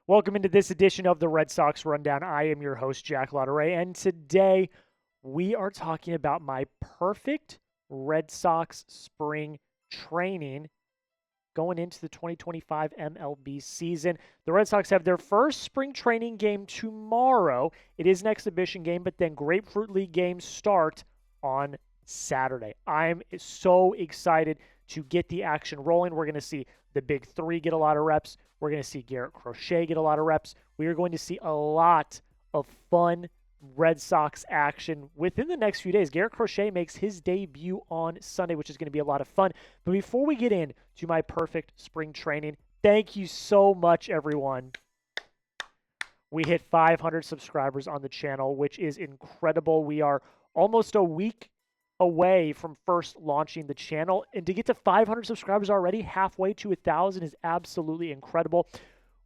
Welcome into this edition of the Red Sox Rundown. I am your host, Jack Lautaret, and today we are talking about my perfect Red Sox spring training going into the 2025 MLB season. The Red Sox have their first spring training game tomorrow. It is an exhibition game, but then Grapefruit League games start on Saturday. I'm so excited to get the action rolling. We're going to see the big three get a lot of reps. We're going to see Garrett Crochet get a lot of reps. We are going to see a lot of fun Red Sox action within the next few days. Garrett Crochet makes his debut on Sunday, which is going to be a lot of fun. But before we get into my perfect spring training, thank you so much, everyone. We hit 500 subscribers on the channel, which is incredible. We are almost a week away from first launching the channel, and to get to 500 subscribers already, halfway to 1,000, is absolutely incredible.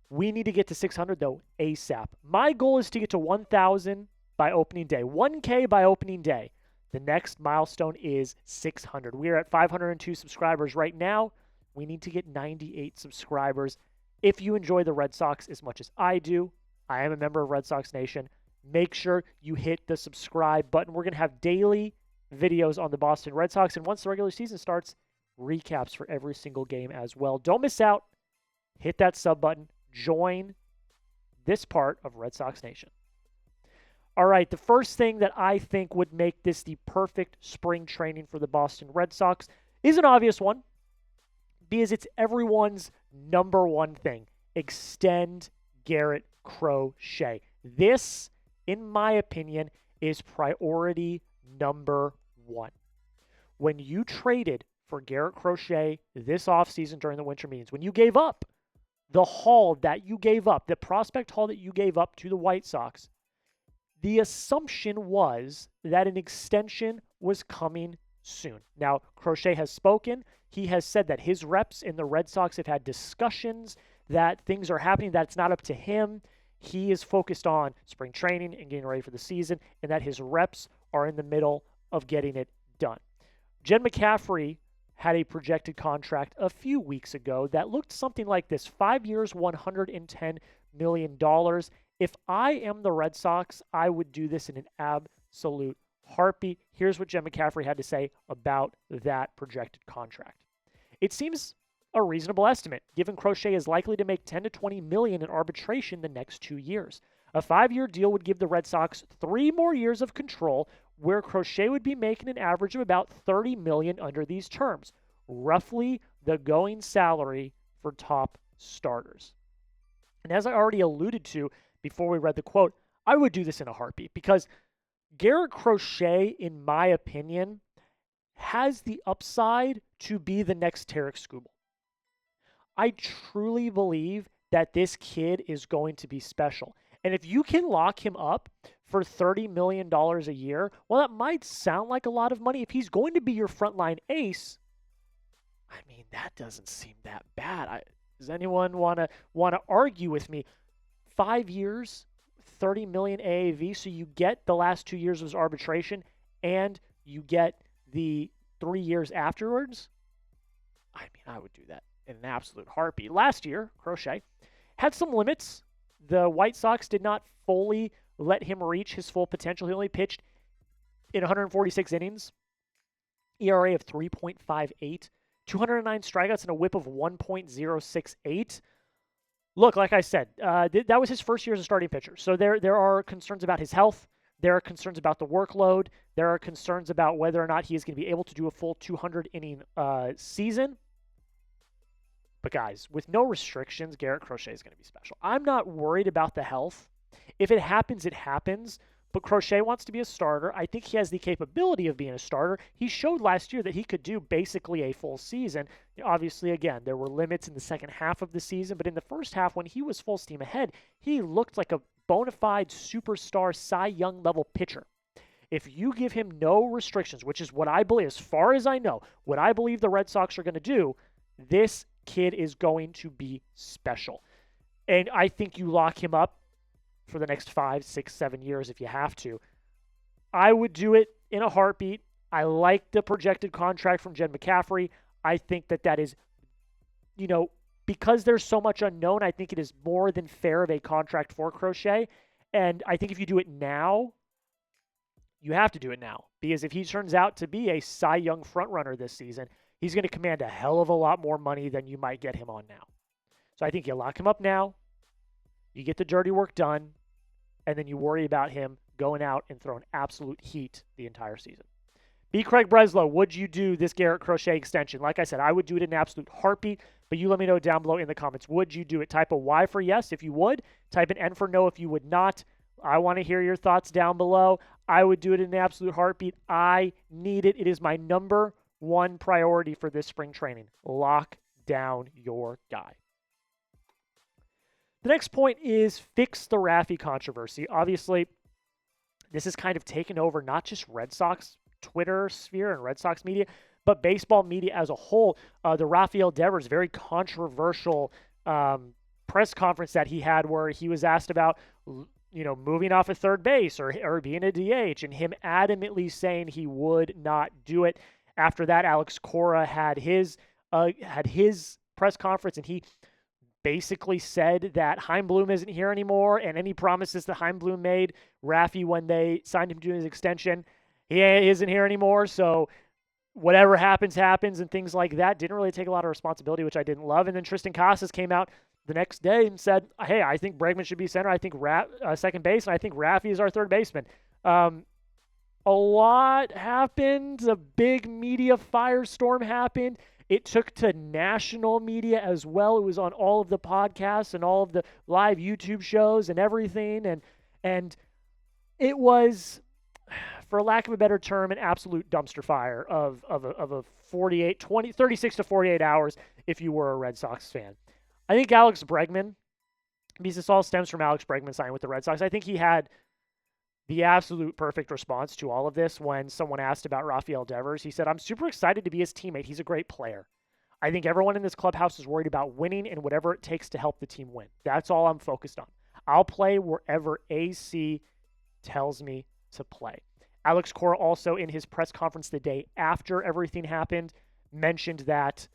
We need to get to 600 though ASAP. My goal is to get to 1,000 by opening day, 1K by opening day. The next milestone is 600. We are at 502 subscribers right now. We need to get 98 subscribers. If you enjoy the Red Sox as much as I do, I am a member of Red Sox Nation, make sure you hit the subscribe button. We're going to have daily videos on the Boston Red Sox, and once the regular season starts, recaps for every single game as well. Don't miss out. Hit that sub button. Join this part of Red Sox Nation. All right, the first thing that I think would make this the perfect spring training for the Boston Red Sox is an obvious one, because it's everyone's number one thing. Extend Garrett Crochet. This, in my opinion, is priority number one. When you traded for Garrett Crochet this offseason during the winter meetings, when you gave up the haul that you gave up, the prospect haul that you gave up to the White Sox, the assumption was that an extension was coming soon. Now, Crochet has spoken. He has said that his reps in the Red Sox have had discussions, that things are happening, that it's not up to him. He is focused on spring training and getting ready for the season, and that his reps are in the middle of getting it done. Jen McCaffrey had a projected contract a few weeks ago that looked something like this: 5 years, $110 million. If I am the Red Sox, I would do this in an absolute heartbeat. Here's what Jen McCaffrey had to say about that projected contract. It seems a reasonable estimate, given Crochet is likely to make $10 to $20 million in arbitration the next 2 years. A 5-year deal would give the Red Sox 3 more years of control, where Crochet would be making an average of about $30 million under these terms, roughly the going salary for top starters. And as I already alluded to before we read the quote, I would do this in a heartbeat, because Garrett Crochet, in my opinion, has the upside to be the next Tarek Skubal. I truly believe that this kid is going to be special. And if you can lock him up for $30 million a year, well, that might sound like a lot of money. If he's going to be your frontline ace, I mean, that doesn't seem that bad. Does anyone want to argue with me? 5 years, $30 million AAV, so you get the last 2 years of his arbitration, and you get the 3 years afterwards? I mean, I would do that in an absolute heartbeat. Last year, Crochet had some limits. The White Sox did not fully let him reach his full potential. He only pitched in 146 innings, ERA of 3.58, 209 strikeouts, and a whip of 1.068. Look, like I said, that was his first year as a starting pitcher. So there are concerns about his health. There are concerns about the workload. There are concerns about whether or not he is going to be able to do a full 200-inning season. But guys, with no restrictions, Garrett Crochet is going to be special. I'm not worried about the health. If it happens, it happens. But Crochet wants to be a starter. I think he has the capability of being a starter. He showed last year that he could do basically a full season. Obviously, again, there were limits in the second half of the season, but in the first half, when he was full steam ahead, he looked like a bona fide superstar Cy Young level pitcher. If you give him no restrictions, which is what I believe, as far as I know, what I believe the Red Sox are going to do, this kid is going to be special. And I think you lock him up for the next 5, 6, 7 years if you have to. I would do it in a heartbeat. I like the projected contract from Jen McCaffrey. I think that is, because there's so much unknown, I think it is more than fair of a contract for Crochet. And I think if you do it now, you have to do it now. Because if he turns out to be a Cy Young frontrunner this season, he's going to command a hell of a lot more money than you might get him on now. So I think you lock him up now, you get the dirty work done, and then you worry about him going out and throwing absolute heat the entire season. B. Craig Breslow, would you do this Garrett Crochet extension? Like I said, I would do it in an absolute heartbeat, but you let me know down below in the comments. Would you do it? Type a Y for yes if you would. Type an N for no if you would not. I want to hear your thoughts down below. I would do it in an absolute heartbeat. I need it. It is my number one priority for this spring training. Lock down your guy. The next point is fix the Rafi controversy. Obviously, this has kind of taken over not just Red Sox Twitter sphere and Red Sox media, but baseball media as a whole. The Rafael Devers, very controversial press conference that he had where he was asked about, moving off of third base or being a DH, and him adamantly saying he would not do it. After that, Alex Cora had his press conference, and he basically said that Chaim Bloom isn't here anymore, and any promises that Chaim Bloom made Rafi when they signed him to his extension, he isn't here anymore. So whatever happens, and things like that. Didn't really take a lot of responsibility, which I didn't love. And then Tristan Casas came out the next day and said, hey, I think Bregman should be center. I think second base, and I think Rafi is our third baseman. A lot happened. A big media firestorm happened. It took to national media as well. It was on all of the podcasts and all of the live YouTube shows and everything. And it was, for lack of a better term, an absolute dumpster fire of a 36 to 48 hours if you were a Red Sox fan. I think Alex Bregman, because this all stems from Alex Bregman signing with the Red Sox, I think he had the absolute perfect response to all of this when someone asked about Rafael Devers. He said, I'm super excited to be his teammate. He's a great player. I think everyone in this clubhouse is worried about winning and whatever it takes to help the team win. That's all I'm focused on. I'll play wherever AC tells me to play. Alex Cora also in his press conference the day after everything happened mentioned that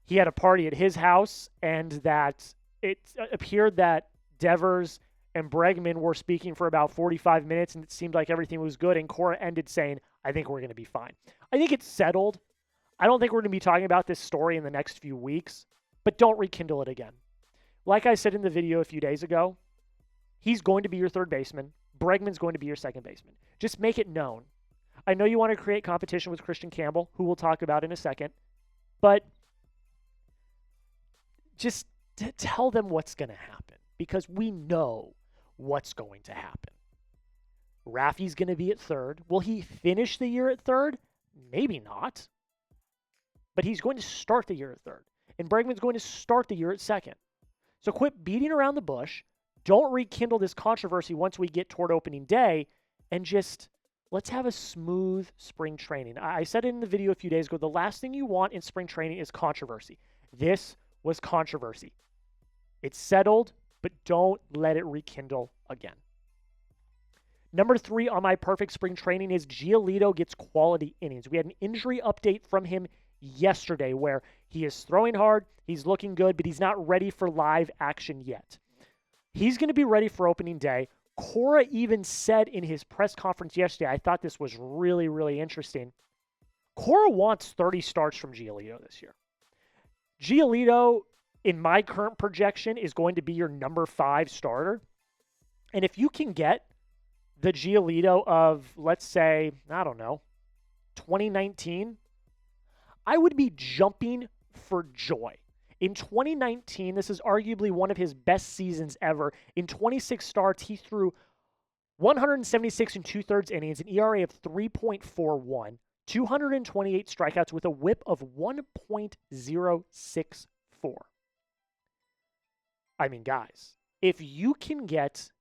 he had a party at his house and that it appeared that Devers and Bregman were speaking for about 45 minutes, and it seemed like everything was good, and Cora ended saying, I think we're going to be fine. I think it's settled. I don't think we're going to be talking about this story in the next few weeks, but don't rekindle it again. Like I said in the video a few days ago, he's going to be your third baseman. Bregman's going to be your second baseman. Just make it known. I know you want to create competition with Kristian Campbell, who we'll talk about in a second, but just tell them what's going to happen, because we know what's going to happen. Rafi's going to be at third. Will he finish the year at third? Maybe not. But he's going to start the year at third. And Bregman's going to start the year at second. So quit beating around the bush. Don't rekindle this controversy once we get toward opening day. And just let's have a smooth spring training. I said it in the video a few days ago. The last thing you want in spring training is controversy. This was controversy. It's settled, but don't let it rekindle again. Number 3 on my perfect spring training is Giolito gets quality innings. We had an injury update from him yesterday where he is throwing hard, he's looking good, but he's not ready for live action yet. He's going to be ready for opening day. Cora even said in his press conference yesterday, I thought this was really, really interesting. Cora wants 30 starts from Giolito this year. Giolito, in my current projection, is going to be your number 5 starter. And if you can get the Giolito of, let's say, 2019, I would be jumping for joy. In 2019, this is arguably one of his best seasons ever. In 26 starts, he threw 176 and 2/3 innings, an ERA of 3.41, 228 strikeouts with a whip of 1.064. I mean, guys, if you can get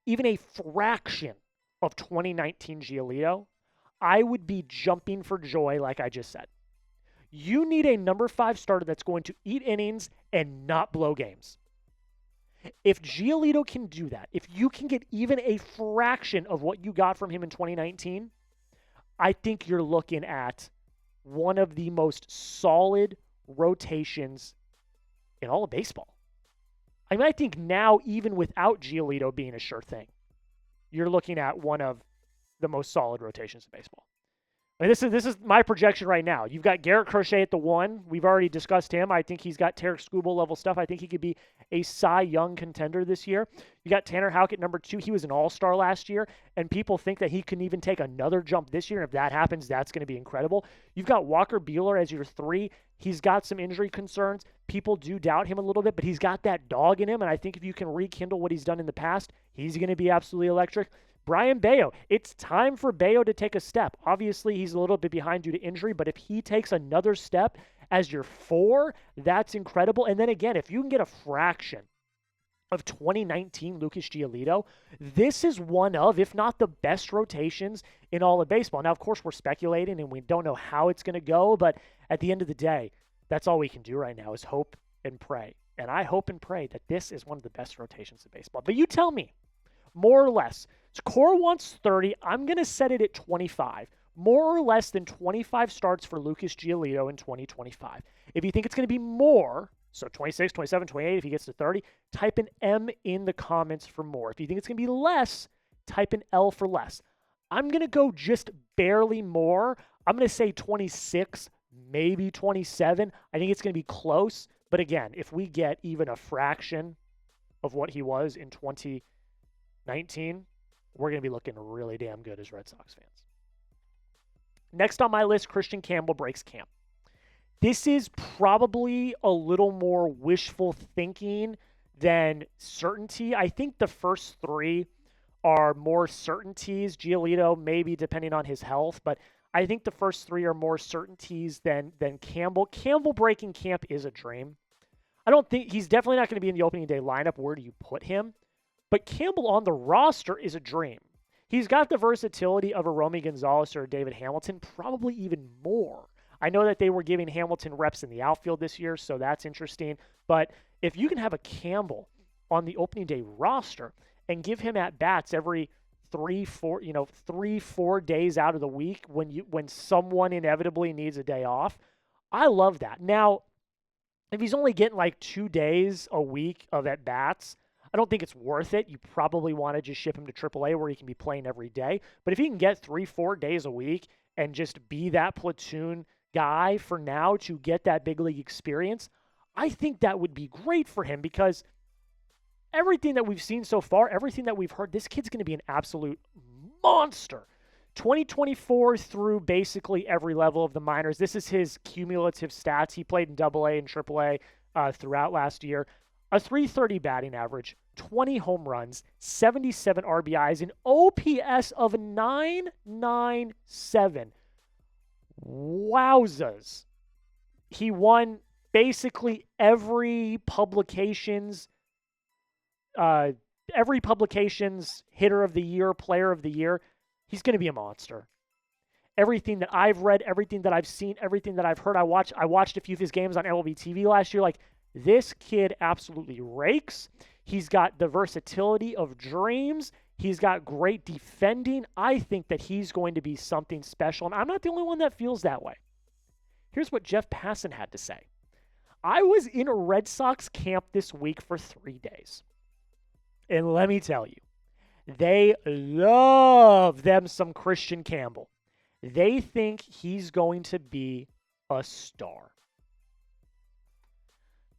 even a fraction of 2019 Giolito, I would be jumping for joy like I just said. You need a number 5 starter that's going to eat innings and not blow games. If Giolito can do that, if you can get even a fraction of what you got from him in 2019, I think you're looking at one of the most solid rotations in all of baseball. I mean, I think now, even without Giolito being a sure thing, you're looking at one of the most solid rotations in baseball. I mean, this is my projection right now. You've got Garrett Crochet at the 1. We've already discussed him. I think he's got Tarek Skubal level stuff. I think he could be a Cy Young contender this year. You got Tanner Houck at number 2. He was an all-star last year, and people think that he can even take another jump this year. And if that happens, that's going to be incredible. You've got Walker Buehler as your 3. He's got some injury concerns. People do doubt him a little bit, but he's got that dog in him, and I think if you can rekindle what he's done in the past, he's going to be absolutely electric. Brayan Bello, it's time for Bello to take a step. Obviously, he's a little bit behind due to injury, but if he takes another step as your 4, that's incredible. And then again, if you can get a fraction of 2019 Lucas Giolito, this is one of, if not the best rotations in all of baseball. Now, of course, we're speculating and we don't know how it's going to go, but at the end of the day, that's all we can do right now is hope and pray. And I hope and pray that this is one of the best rotations in baseball. But you tell me, more or less. So Cora wants 30. I'm going to set it at 25. More or less than 25 starts for Lucas Giolito in 2025. If you think it's going to be more, so 26, 27, 28, if he gets to 30, type an M in the comments for more. If you think it's going to be less, type an L for less. I'm going to go just barely more. I'm going to say 26, maybe 27. I think it's going to be close. But again, if we get even a fraction of what he was in 2019, we're going to be looking really damn good as Red Sox fans. Next on my list, Kristian Campbell breaks camp. This is probably a little more wishful thinking than certainty. I think the first 3 are more certainties. Giolito, maybe depending on his health, but I think the first 3 are more certainties than Campbell. Campbell breaking camp is a dream. I don't think he's definitely not going to be in the opening day lineup. Where do you put him? But Campbell on the roster is a dream. He's got the versatility of a Romy Gonzalez or a David Hamilton, probably even more. I know that they were giving Hamilton reps in the outfield this year, so that's interesting. But if you can have a Campbell on the opening day roster and give him at bats every 3-4 days out of the week when someone inevitably needs a day off, I love that. Now, if he's only getting like 2 days a week of at bats, I don't think it's worth it. You probably want to just ship him to AAA where he can be playing every day. But if he can get 3-4 days a week and just be that platoon guy for now to get that big league experience, I think that would be great for him because everything that we've seen so far, everything that we've heard, this kid's going to be an absolute monster. 2024 through basically every level of the minors. This is his cumulative stats. He played in AA and AAA throughout last year. A .330 batting average, 20 home runs, 77 RBIs, an OPS of 997. Wowzas. He won basically every publication's hitter of the year, player of the year. He's going to be a monster. Everything that I've read, everything that I've seen, everything that I've heard, I watched a few of his games on MLB TV last year. Like, this kid absolutely rakes. He's got the versatility of dreams. He's got great defending. I think that he's going to be something special, and I'm not the only one that feels that way. Here's what Jeff Passan had to say. I was in a Red Sox camp this week for 3 days, and let me tell you, they love them some Kristian Campbell. They think he's going to be a star.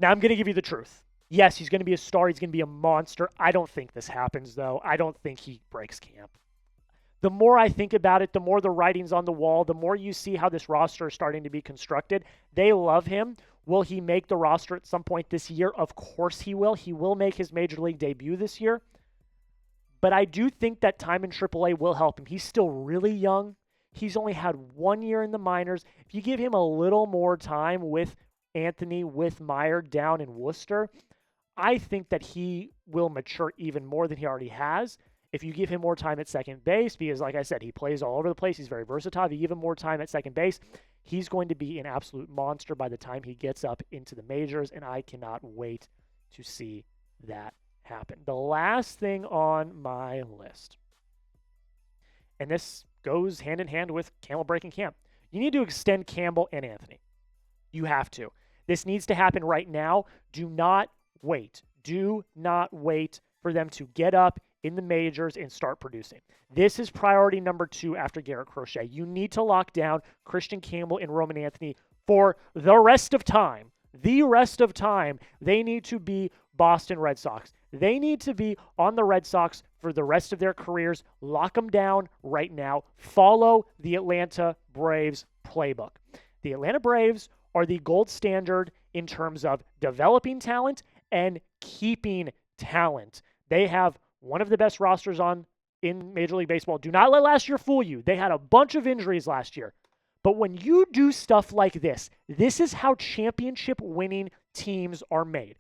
Now, I'm going to give you the truth. Yes, he's going to be a star. He's going to be a monster. I don't think this happens, though. I don't think he breaks camp. The more I think about it, the more the writing's on the wall, the more you see how this roster is starting to be constructed. They love him. Will he make the roster at some point this year? Of course he will. He will make his Major League debut this year. But I do think that time in AAA will help him. He's still really young. He's only had 1 year in the minors. If you give him a little more time with Anthony, with Meyer down in Worcester, I think that he will mature even more than he already has. If you give him more time at second base, because like I said, he plays all over the place. He's very versatile. If you give him more time at second base, he's going to be an absolute monster by the time he gets up into the majors, and I cannot wait to see that happen. The last thing on my list, and this goes hand in hand with Campbell breaking camp, you need to extend Campbell and Anthony. You have to. This needs to happen right now. Do not wait. Do not wait for them to get up in the majors and start producing. This is priority number 2 after Garrett Crochet. You need to lock down Kristian Campbell and Roman Anthony for the rest of time. The rest of time, they need to be Boston Red Sox. They need to be on the Red Sox for the rest of their careers. Lock them down right now. Follow the Atlanta Braves playbook. The Atlanta Braves are the gold standard in terms of developing talent and keeping talent. They have one of the best rosters in Major League Baseball. Do not let last year fool you. They had a bunch of injuries last year. But when you do stuff like this is how championship-winning teams are made.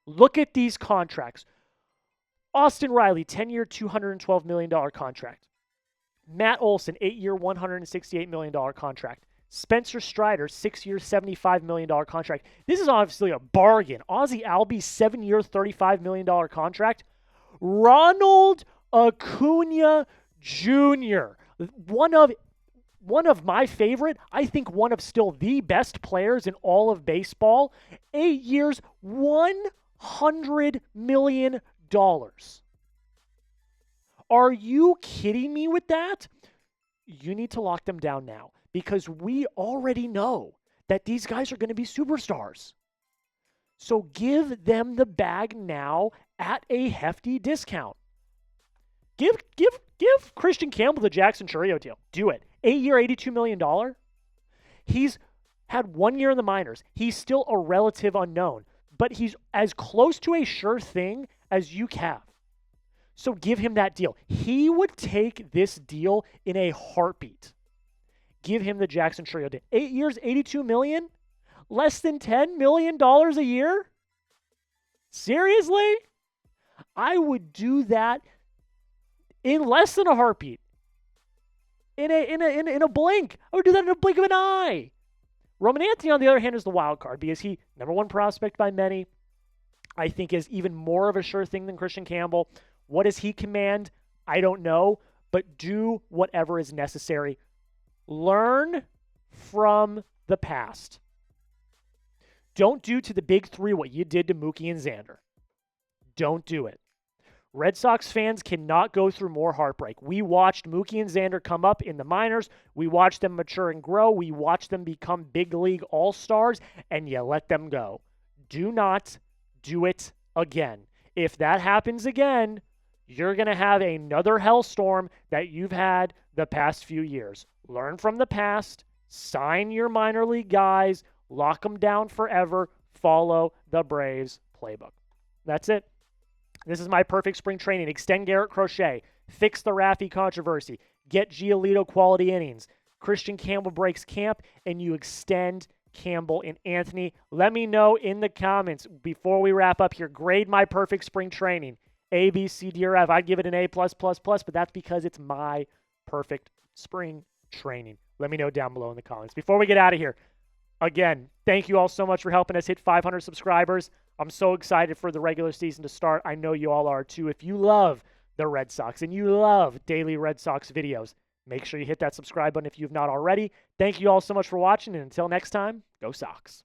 Look at these contracts. Austin Riley, 10-year, $212 million contract. Matt Olson, 8-year, $168 million contract. Spencer Strider, 6-year, $75 million contract. This is obviously a bargain. Ozzie Albies, 7-year, $35 million contract. Ronald Acuna Jr., one of my favorite, I think one of still the best players in all of baseball. 8 years, $100 million. Are you kidding me with that? You need to lock them down now because we already know that these guys are going to be superstars. So give them the bag now at a hefty discount. Give Kristian Campbell the Jackson Chourio deal. Do it. 8-year, $82 million. He's had 1 year in the minors. He's still a relative unknown, but he's as close to a sure thing as you have. So give him that deal. He would take this deal in a heartbeat. Give him the Jackson Chourio deal. 8 years, $82 million? Less than $10 million a year? Seriously? I would do that in less than a heartbeat. In a blink. I would do that in a blink of an eye. Roman Anthony, on the other hand, is the wild card because he, number one prospect by many, I think is even more of a sure thing than Kristian Campbell. What does he command? I don't know, but do whatever is necessary. Learn from the past. Don't do to the big three what you did to Mookie and Xander. Don't do it. Red Sox fans cannot go through more heartbreak. We watched Mookie and Xander come up in the minors. We watched them mature and grow. We watched them become big league all-stars, and you let them go. Do not do it again. If that happens again, you're going to have another hellstorm that you've had the past few years. Learn from the past. Sign your minor league guys. Lock them down forever. Follow the Braves playbook. That's it. This is my perfect spring training. Extend Garrett Crochet. Fix the Raffy controversy. Get Giolito quality innings. Kristian Campbell breaks camp, and you extend Campbell and Anthony. Let me know in the comments before we wrap up here. Grade my perfect spring training. A, B, C, D, or F. I'd give it an A+++, but that's because it's my perfect spring training. Let me know down below in the comments. Before we get out of here, again, thank you all so much for helping us hit 500 subscribers. I'm so excited for the regular season to start. I know you all are too. If you love the Red Sox and you love daily Red Sox videos, make sure you hit that subscribe button if you've not already. Thank you all so much for watching, and until next time, go Sox.